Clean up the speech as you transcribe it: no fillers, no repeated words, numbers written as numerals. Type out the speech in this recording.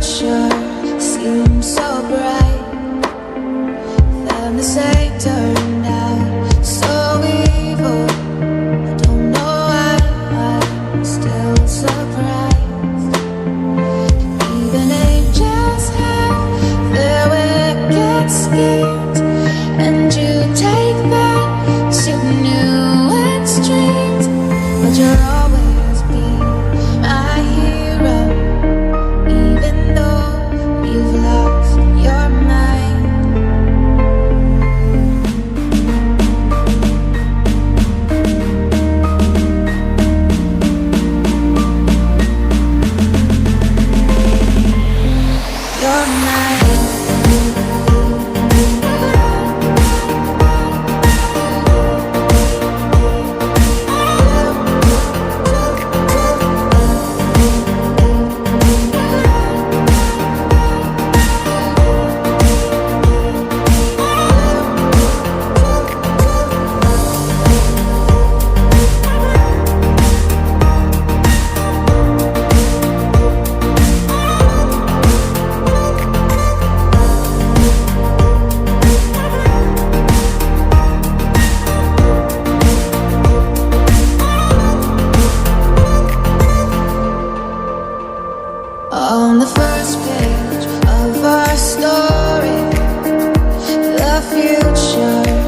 future seems so bright, then the say turned out so evil. I don't know why I'm still surprised. Even angels have their wicked schemes, and you take that to new extremes, but you're always be my hero, even though you've lost your mind. You're mine. On the first page of our story, the future